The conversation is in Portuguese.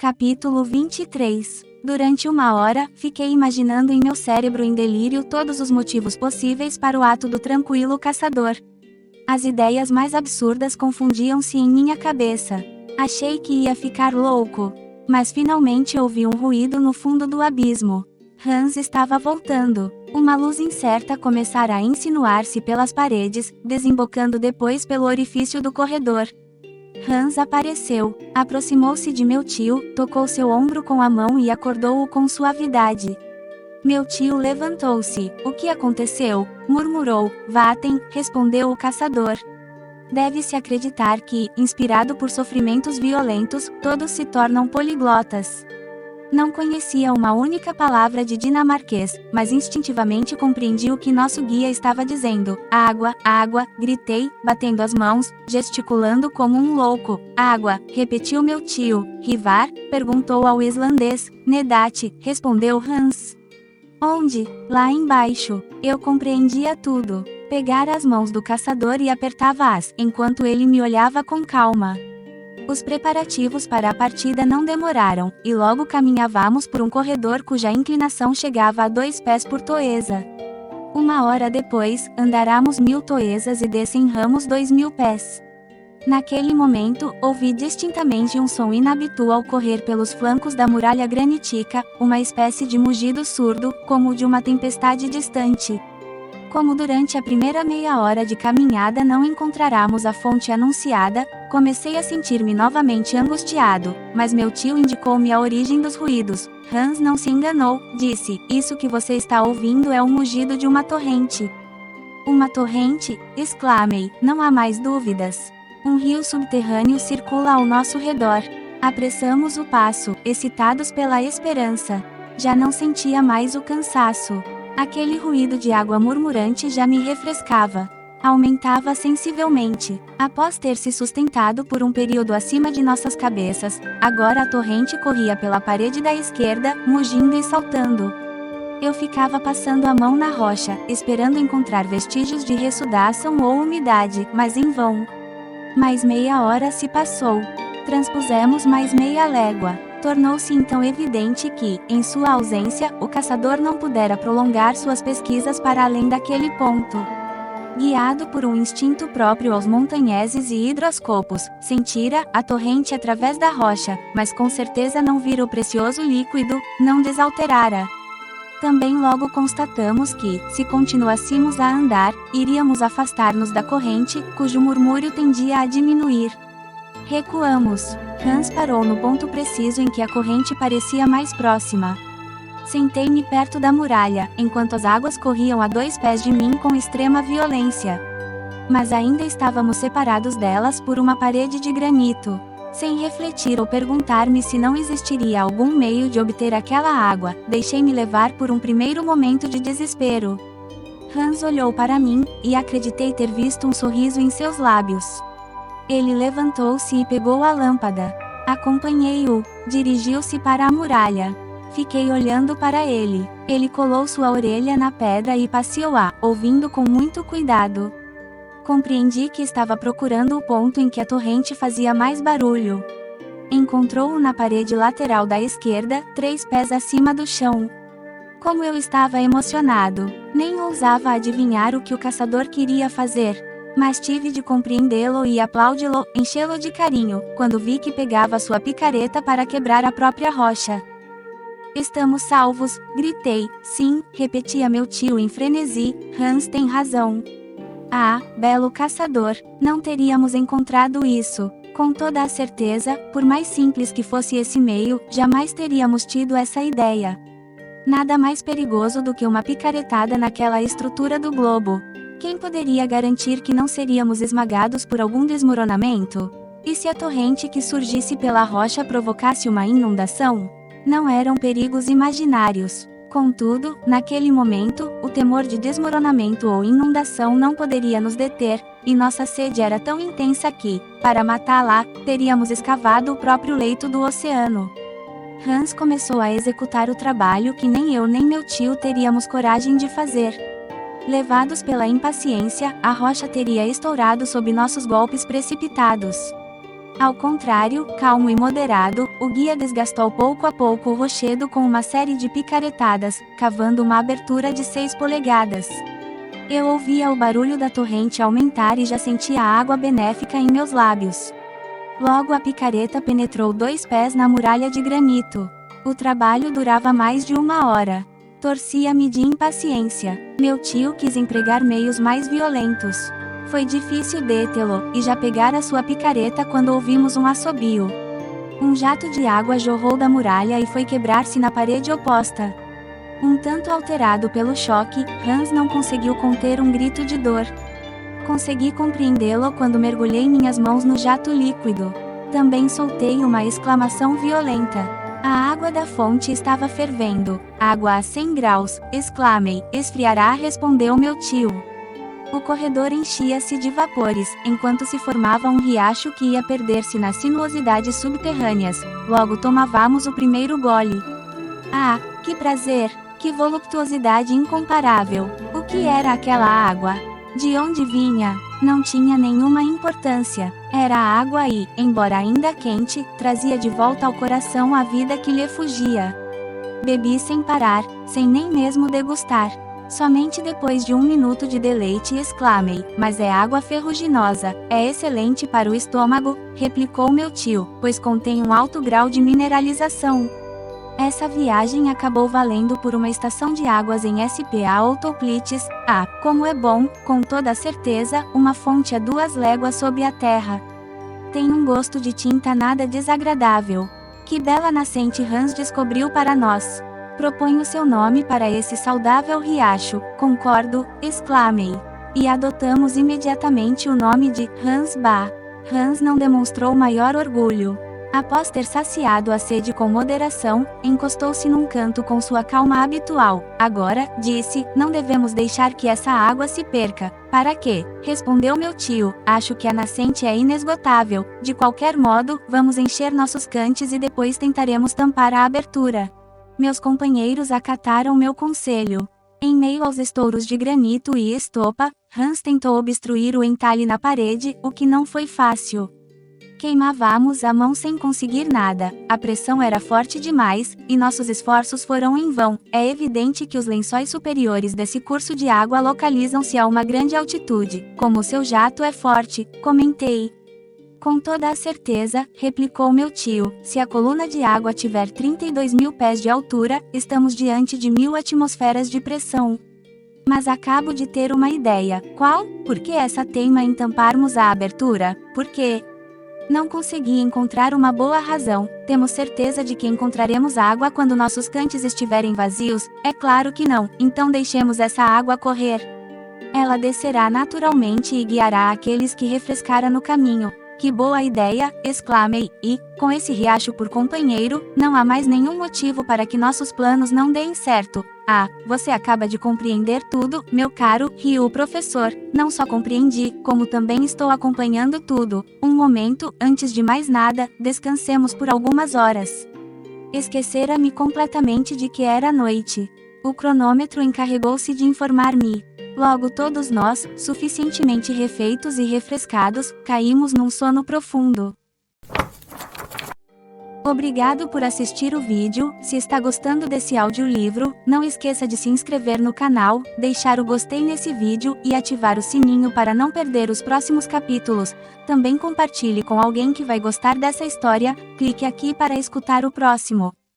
Capítulo 23. Durante 1 hora, fiquei imaginando em meu cérebro em delírio todos os motivos possíveis para o ato do tranquilo caçador. As ideias mais absurdas confundiam-se em minha cabeça. Achei que ia ficar louco. Mas finalmente ouvi um ruído no fundo do abismo. Hans estava voltando. Uma luz incerta começara a insinuar-se pelas paredes, desembocando depois pelo orifício do corredor. Hans apareceu, aproximou-se de meu tio, tocou seu ombro com a mão e acordou-o com suavidade. Meu tio levantou-se. O que aconteceu? Murmurou. Vatem, respondeu o caçador. Deve-se acreditar que, inspirado por sofrimentos violentos, todos se tornam poliglotas. Não conhecia uma única palavra de dinamarquês, mas instintivamente compreendi o que nosso guia estava dizendo. Água, água, gritei, batendo as mãos, gesticulando como um louco. Água, repetiu meu tio. Rivar? Perguntou ao islandês. Nedate, respondeu Hans. Onde? Lá embaixo. Eu compreendia tudo. Pegara as mãos do caçador e apertava-as, enquanto ele me olhava com calma. Os preparativos para a partida não demoraram, e logo caminhávamos por um corredor cuja inclinação chegava a 2 pés por toesa. 1 hora depois, andaramos 1000 toesas e descenramos 2000 pés. Naquele momento, ouvi distintamente um som inabitual correr pelos flancos da muralha granítica, uma espécie de mugido surdo, como o de uma tempestade distante. Como durante a primeira meia hora de caminhada não encontráramos a fonte anunciada, comecei a sentir-me novamente angustiado, mas meu tio indicou-me a origem dos ruídos. Hans não se enganou, disse, isso que você está ouvindo é o mugido de uma torrente. Uma torrente? Exclamei, não há mais dúvidas. Um rio subterrâneo circula ao nosso redor. Apressamos o passo, excitados pela esperança. Já não sentia mais o cansaço. Aquele ruído de água murmurante já me refrescava. Aumentava sensivelmente. Após ter se sustentado por um período acima de nossas cabeças, agora a torrente corria pela parede da esquerda, mugindo e saltando. Eu ficava passando a mão na rocha, esperando encontrar vestígios de ressudação ou umidade, mas em vão. Mais meia hora se passou. Transpusemos mais meia légua. Tornou-se então evidente que, em sua ausência, o caçador não pudera prolongar suas pesquisas para além daquele ponto. Guiado por um instinto próprio aos montanheses e hidroscopos, sentira a torrente através da rocha, mas com certeza não vira o precioso líquido, não desalterara. Também logo constatamos que, se continuássemos a andar, iríamos afastar-nos da corrente, cujo murmúrio tendia a diminuir. Recuamos. Hans parou no ponto preciso em que a corrente parecia mais próxima. Sentei-me perto da muralha, enquanto as águas corriam a 2 pés de mim com extrema violência. Mas ainda estávamos separados delas por uma parede de granito. Sem refletir ou perguntar-me se não existiria algum meio de obter aquela água, deixei-me levar por um primeiro momento de desespero. Hans olhou para mim, e acreditei ter visto um sorriso em seus lábios. Ele levantou-se e pegou a lâmpada. Acompanhei-o. Dirigiu-se para a muralha. Fiquei olhando para ele. Ele colou sua orelha na pedra e passeou-a, ouvindo com muito cuidado. Compreendi que estava procurando o ponto em que a torrente fazia mais barulho. Encontrou-o na parede lateral da esquerda, 3 pés acima do chão. Como eu estava emocionado! Nem ousava adivinhar o que o caçador queria fazer. Mas tive de compreendê-lo e aplaudi-lo, enchê-lo de carinho, quando vi que pegava sua picareta para quebrar a própria rocha. Estamos salvos, gritei. Sim, repetia meu tio em frenesi, Hans tem razão. Ah, belo caçador, não teríamos encontrado isso. Com toda a certeza, por mais simples que fosse esse meio, jamais teríamos tido essa ideia. Nada mais perigoso do que uma picaretada naquela estrutura do globo. Quem poderia garantir que não seríamos esmagados por algum desmoronamento? E se a torrente que surgisse pela rocha provocasse uma inundação? Não eram perigos imaginários. Contudo, naquele momento, o temor de desmoronamento ou inundação não poderia nos deter, e nossa sede era tão intensa que, para matá-la, teríamos escavado o próprio leito do oceano. Hans começou a executar o trabalho que nem eu nem meu tio teríamos coragem de fazer. Levados pela impaciência, a rocha teria estourado sob nossos golpes precipitados. Ao contrário, calmo e moderado, o guia desgastou pouco a pouco o rochedo com uma série de picaretadas, cavando uma abertura de 6 polegadas. Eu ouvia o barulho da torrente aumentar e já sentia a água benéfica em meus lábios. Logo a picareta penetrou 2 pés na muralha de granito. O trabalho durava mais de 1 hora. Torcia-me de impaciência. Meu tio quis empregar meios mais violentos. Foi difícil detê-lo, e já pegara sua picareta quando ouvimos um assobio. Um jato de água jorrou da muralha e foi quebrar-se na parede oposta. Um tanto alterado pelo choque, Hans não conseguiu conter um grito de dor. Consegui compreendê-lo quando mergulhei minhas mãos no jato líquido. Também soltei uma exclamação violenta. A água da fonte estava fervendo. Água a 100 graus, exclamei. Esfriará, respondeu meu tio. O corredor enchia-se de vapores, enquanto se formava um riacho que ia perder-se nas sinuosidades subterrâneas. Logo tomávamos o primeiro gole. Ah, que prazer! Que voluptuosidade incomparável! O que era aquela água? De onde vinha? Não tinha nenhuma importância. Era a água e, embora ainda quente, trazia de volta ao coração a vida que lhe fugia. Bebi sem parar, sem nem mesmo degustar. Somente depois de 1 minuto de deleite exclamei, mas é água ferruginosa, é excelente para o estômago, replicou meu tio, pois contém um alto grau de mineralização. Essa viagem acabou valendo por uma estação de águas em SPA ou Toplites. Ah, como é bom, com toda certeza, uma fonte a 2 léguas sob a terra. Tem um gosto de tinta nada desagradável. Que bela nascente Hans descobriu para nós. Proponho seu nome para esse saudável riacho, concordo, exclamei. E adotamos imediatamente o nome de Hans Ba. Hans não demonstrou maior orgulho. Após ter saciado a sede com moderação, encostou-se num canto com sua calma habitual. Agora, disse, não devemos deixar que essa água se perca. Para quê? Respondeu meu tio, acho que a nascente é inesgotável. De qualquer modo, vamos encher nossos cantes e depois tentaremos tampar a abertura. Meus companheiros acataram meu conselho. Em meio aos estouros de granito e estopa, Hans tentou obstruir o entalhe na parede, o que não foi fácil. Queimávamos a mão sem conseguir nada, a pressão era forte demais, e nossos esforços foram em vão. É evidente que os lençóis superiores desse curso de água localizam-se a uma grande altitude. Como seu jato é forte, comentei. Com toda a certeza, replicou meu tio, se a coluna de água tiver 32.000 pés de altura, estamos diante de 1.000 atmosferas de pressão. Mas acabo de ter uma ideia. Qual? Por que essa teima em tamparmos a abertura? Por quê? Não consegui encontrar uma boa razão. Temos certeza de que encontraremos água quando nossos cantes estiverem vazios? É claro que não, então deixemos essa água correr. Ela descerá naturalmente e guiará aqueles que refrescara no caminho. Que boa ideia, exclamei, e, com esse riacho por companheiro, não há mais nenhum motivo para que nossos planos não deem certo. Ah, você acaba de compreender tudo, meu caro, riu o professor. Não só compreendi, como também estou acompanhando tudo. Um momento, antes de mais nada, descansemos por algumas horas. Esquecera-me completamente de que era noite. O cronômetro encarregou-se de informar-me. Logo todos nós, suficientemente refeitos e refrescados, caímos num sono profundo. Obrigado por assistir o vídeo. Se está gostando desse audiolivro, não esqueça de se inscrever no canal, deixar o gostei nesse vídeo e ativar o sininho para não perder os próximos capítulos. Também compartilhe com alguém que vai gostar dessa história. Clique aqui para escutar o próximo.